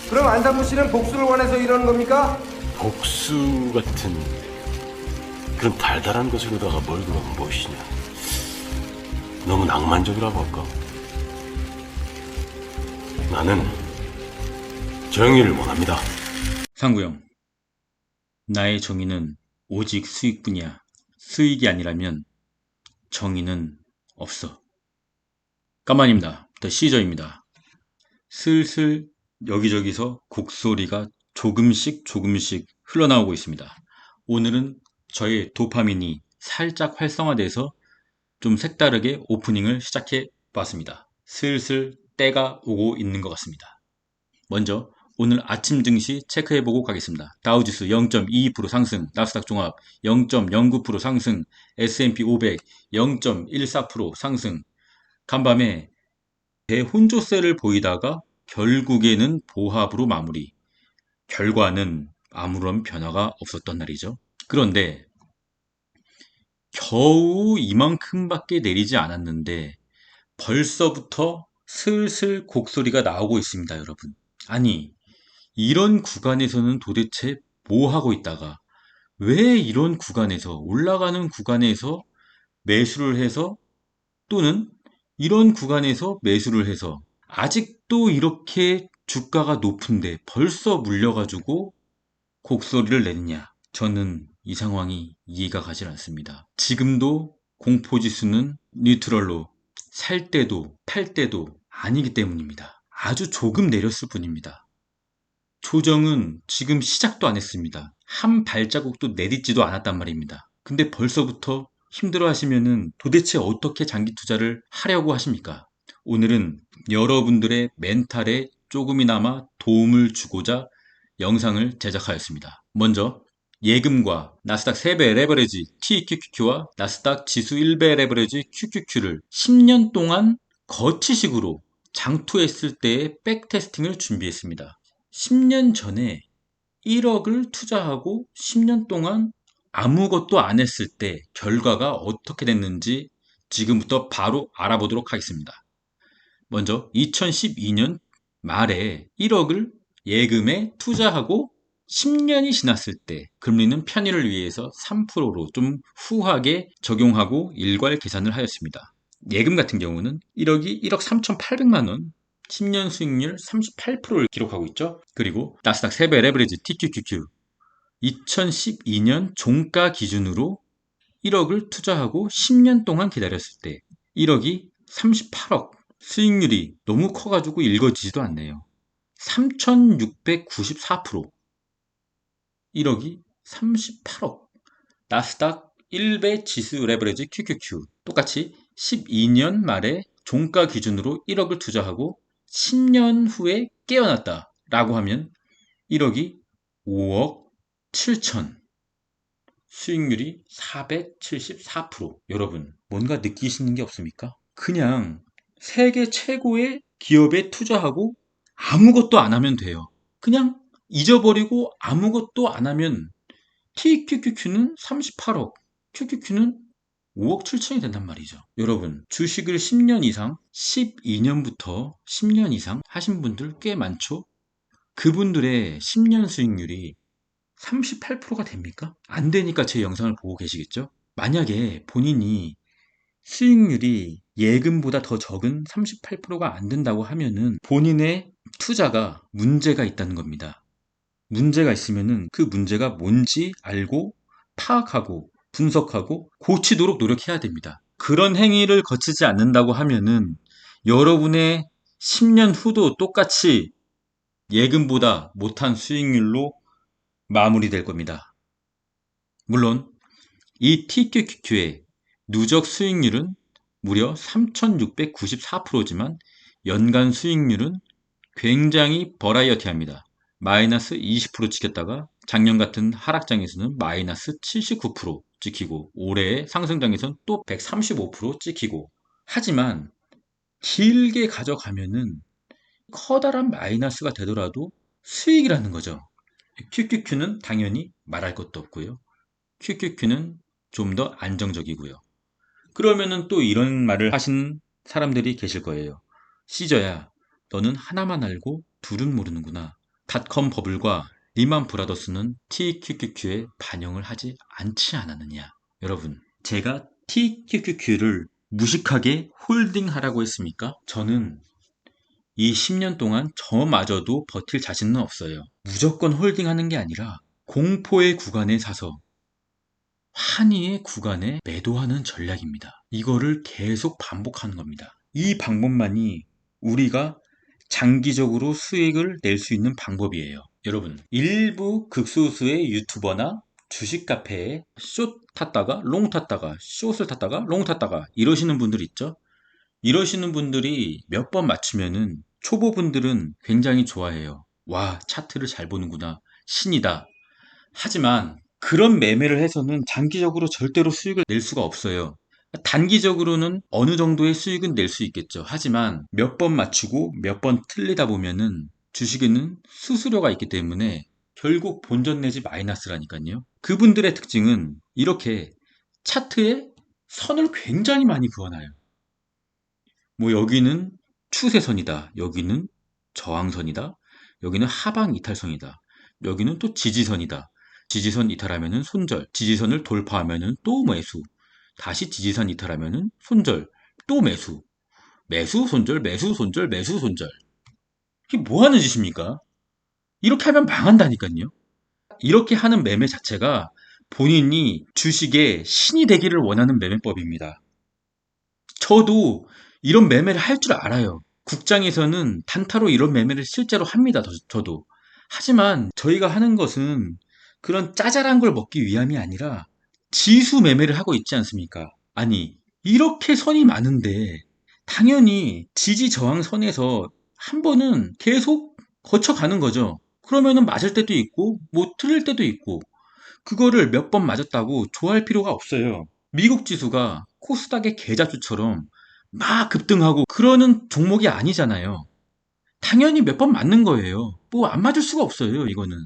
그럼 안상무 씨는 복수를 원해서 이러는 겁니까? 복수 같은 그런 달달한 것으로다가 뭘 그럼 무엇이냐. 너무 낭만적이라고 할까? 나는 정의를 원합니다. 상구형, 나의 정의는 오직 수익뿐이야. 수익이 아니라면 정의는 없어. 까만입니다. 더 시저입니다. 슬슬 여기저기서 곡소리가 조금씩 흘러나오고 있습니다. 오늘은 저의 도파민이 살짝 활성화돼서 좀 색다르게 오프닝을 시작해 봤습니다. 슬슬 때가 오고 있는 것 같습니다. 먼저 오늘 아침 증시 체크해보고 가겠습니다. 다우지수 0.22% 상승, 나스닥 종합 0.09% 상승, S&P 500 0.14% 상승. 간밤에 대혼조세를 보이다가 결국에는 보합으로 마무리. 결과는 아무런 변화가 없었던 날이죠. 그런데 겨우 이만큼밖에 내리지 않았는데 벌써부터 슬슬 곡소리가 나오고 있습니다, 여러분. 아니, 이런 구간에서는 도대체 뭐 하고 있다가 왜 이런 구간에서 올라가는 구간에서 매수를 해서 또는 이런 구간에서 매수를 해서 아직도 이렇게 주가가 높은데 벌써 물려가지고 곡소리를 냈냐? 저는 이 상황이 이해가 가질 않습니다. 지금도 공포지수는 뉴트럴로 살 때도 팔 때도 아니기 때문입니다. 아주 조금 내렸을 뿐입니다. 조정은 지금 시작도 안 했습니다. 한 발자국도 내딛지도 않았단 말입니다. 근데 벌써부터 힘들어 하시면은 도대체 어떻게 장기 투자를 하려고 하십니까? 오늘은 여러분들의 멘탈에 조금이나마 도움을 주고자 영상을 제작하였습니다. 먼저 예금과 나스닥 3배 레버리지 TQQQ와 나스닥 지수 1배 레버리지 QQQ를 10년 동안 거치식으로 장투했을 때의 백테스팅을 준비했습니다. 10년 전에 1억을 투자하고 10년 동안 아무것도 안 했을 때 결과가 어떻게 됐는지 지금부터 바로 알아보도록 하겠습니다. 먼저 2012년 말에 1억을 예금에 투자하고 10년이 지났을 때 금리는 편의를 위해서 3%로 좀 후하게 적용하고 일괄 계산을 하였습니다. 예금 같은 경우는 1억이 1억 3,800만 원, 10년 수익률 38%를 기록하고 있죠. 그리고 나스닥 3배 레버리지 TQQQ 2012년 종가 기준으로 1억을 투자하고 10년 동안 기다렸을 때 1억이 38억, 수익률이 너무 커가지고 읽어지지도 않네요. 3694%, 1억이 38억. 나스닥 1배 지수 레버리지 QQQ 똑같이 12년 말에 종가 기준으로 1억을 투자하고 10년 후에 깨어났다 라고 하면 1억이 5억 7천, 수익률이 474%. 여러분, 뭔가 느끼시는 게 없습니까? 그냥 세계 최고의 기업에 투자하고 아무것도 안 하면 돼요. 그냥 잊어버리고 아무것도 안 하면 TQQQ는 38억, QQQ는 5억 7천이 된단 말이죠. 여러분, 주식을 10년 이상, 12년부터 10년 이상 하신 분들 꽤 많죠? 그분들의 10년 수익률이 38%가 됩니까? 안 되니까 제 영상을 보고 계시겠죠? 만약에 본인이 수익률이 예금보다 더 적은 38%가 안 된다고 하면은 본인의 투자가 문제가 있다는 겁니다. 문제가 있으면은 그 문제가 뭔지 알고 파악하고 분석하고 고치도록 노력해야 됩니다. 그런 행위를 거치지 않는다고 하면은 여러분의 10년 후도 똑같이 예금보다 못한 수익률로 마무리될 겁니다. 물론 이 TQQQ의 누적 수익률은 무려 3694%지만 연간 수익률은 굉장히 버라이어티합니다. 마이너스 20% 찍혔다가 작년 같은 하락장에서는 마이너스 79% 찍히고 올해의 상승장에서는 또 135% 찍히고, 하지만 길게 가져가면은 커다란 마이너스가 되더라도 수익이라는 거죠. QQQ는 당연히 말할 것도 없고요. QQQ는 좀 더 안정적이고요. 그러면은 또 이런 말을 하신 사람들이 계실 거예요. 시저야, 너는 하나만 알고 둘은 모르는구나. 닷컴 버블과 리만 브라더스는 TQQQ에 반영을 하지 않지 않았느냐. 여러분, 제가 TQQQ를 무식하게 홀딩하라고 했습니까? 저는 이 10년 동안 저마저도 버틸 자신은 없어요. 무조건 홀딩하는 게 아니라 공포의 구간에 사서 환희의 구간에 매도하는 전략입니다. 이거를 계속 반복하는 겁니다. 이 방법만이 우리가 장기적으로 수익을 낼 수 있는 방법이에요. 여러분, 일부 극소수의 유튜버나 주식 카페에 숏 탔다가 롱 탔다가 숏을 탔다가 롱 탔다가 이러시는 분들 있죠? 이러시는 분들이 몇 번 맞추면은 초보분들은 굉장히 좋아해요. 와, 차트를 잘 보는구나. 신이다. 하지만 그런 매매를 해서는 장기적으로 절대로 수익을 낼 수가 없어요. 단기적으로는 어느 정도의 수익은 낼 수 있겠죠. 하지만 몇 번 맞추고 몇 번 틀리다 보면은 주식에는 수수료가 있기 때문에 결국 본전 내지 마이너스라니까요. 그분들의 특징은 이렇게 차트에 선을 굉장히 많이 그어놔요. 뭐 여기는 추세선이다. 여기는 저항선이다. 여기는 하방 이탈선이다. 여기는 또 지지선이다. 지지선 이탈하면은 손절, 지지선을 돌파하면은 또 매수, 다시 지지선 이탈하면은 손절, 또 매수, 매수 손절, 매수 손절, 매수 손절. 이게 뭐 하는 짓입니까? 이렇게 하면 망한다니까요. 이렇게 하는 매매 자체가 본인이 주식의 신이 되기를 원하는 매매법입니다. 저도 이런 매매를 할 줄 알아요. 국장에서는 단타로 이런 매매를 실제로 합니다. 저도. 하지만 저희가 하는 것은 그런 짜잘한 걸 먹기 위함이 아니라 지수 매매를 하고 있지 않습니까? 아니, 이렇게 선이 많은데 당연히 지지 저항 선에서 한 번은 계속 거쳐가는 거죠. 그러면은 맞을 때도 있고 뭐 틀릴 때도 있고 그거를 몇 번 맞았다고 좋아할 필요가 없어요. 미국 지수가 코스닥의 계좌주처럼 막 급등하고 그러는 종목이 아니잖아요. 당연히 몇 번 맞는 거예요. 뭐 안 맞을 수가 없어요, 이거는.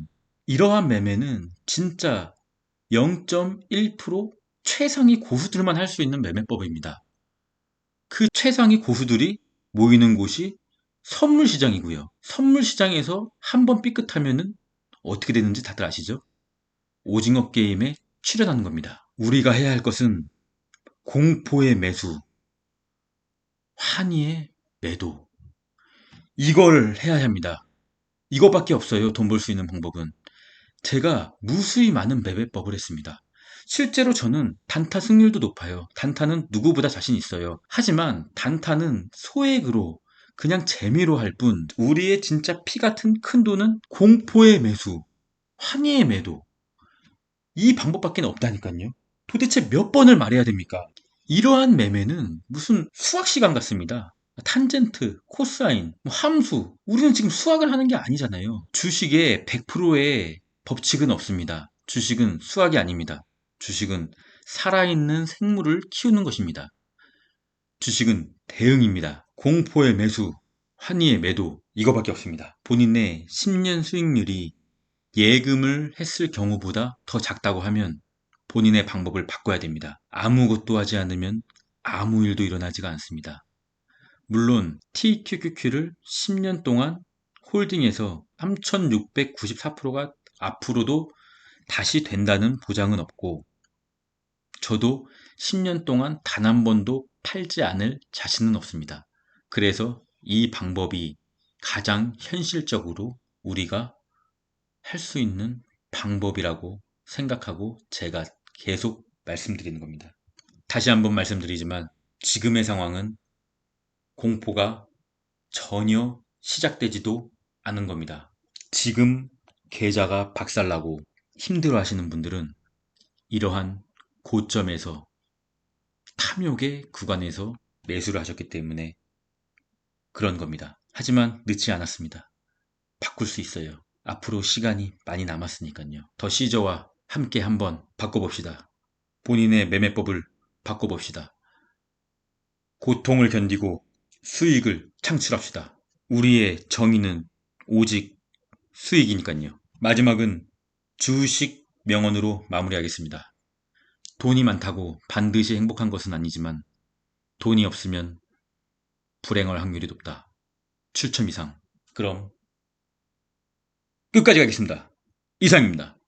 이러한 매매는 진짜 0.1% 최상위 고수들만 할 수 있는 매매법입니다. 그 최상위 고수들이 모이는 곳이 선물시장이고요. 선물시장에서 한번 삐끗하면은 어떻게 되는지 다들 아시죠? 오징어 게임에 출연하는 겁니다. 우리가 해야 할 것은 공포의 매수, 환희의 매도. 이걸 해야 합니다. 이거밖에 없어요. 돈 벌 수 있는 방법은. 제가 무수히 많은 매매법을 했습니다. 실제로 저는 단타 승률도 높아요. 단타는 누구보다 자신 있어요. 하지만 단타는 소액으로 그냥 재미로 할 뿐, 우리의 진짜 피 같은 큰 돈은 공포의 매수, 환희의 매도. 이 방법밖에 없다니까요. 도대체 몇 번을 말해야 됩니까? 이러한 매매는 무슨 수학 시간 같습니다. 탄젠트, 코사인, 뭐 함수. 우리는 지금 수학을 하는 게 아니잖아요. 주식에 100%의 법칙은 없습니다. 주식은 수학이 아닙니다. 주식은 살아있는 생물을 키우는 것입니다. 주식은 대응입니다. 공포의 매수, 환희의 매도, 이거밖에 없습니다. 본인의 10년 수익률이 예금을 했을 경우보다 더 작다고 하면 본인의 방법을 바꿔야 됩니다. 아무것도 하지 않으면 아무 일도 일어나지가 않습니다. 물론 TQQQ를 10년 동안 홀딩해서 3694%가 앞으로도 다시 된다는 보장은 없고, 저도 10년 동안 단 한 번도 팔지 않을 자신은 없습니다. 그래서 이 방법이 가장 현실적으로 우리가 할 수 있는 방법이라고 생각하고 제가 계속 말씀드리는 겁니다. 다시 한번 말씀드리지만 지금의 상황은 공포가 전혀 시작되지도 않은 겁니다. 지금 계좌가 박살나고 힘들어 하시는 분들은 이러한 고점에서 탐욕의 구간에서 매수를 하셨기 때문에 그런 겁니다. 하지만 늦지 않았습니다. 바꿀 수 있어요. 앞으로 시간이 많이 남았으니까요. 더 시저와 함께 한번 바꿔봅시다. 본인의 매매법을 바꿔봅시다. 고통을 견디고 수익을 창출합시다. 우리의 정의는 오직 수익이니까요. 마지막은 주식 명언으로 마무리하겠습니다. 돈이 많다고 반드시 행복한 것은 아니지만 돈이 없으면 불행할 확률이 높다. 출처 이상. 그럼 끝까지 가겠습니다. 이상입니다.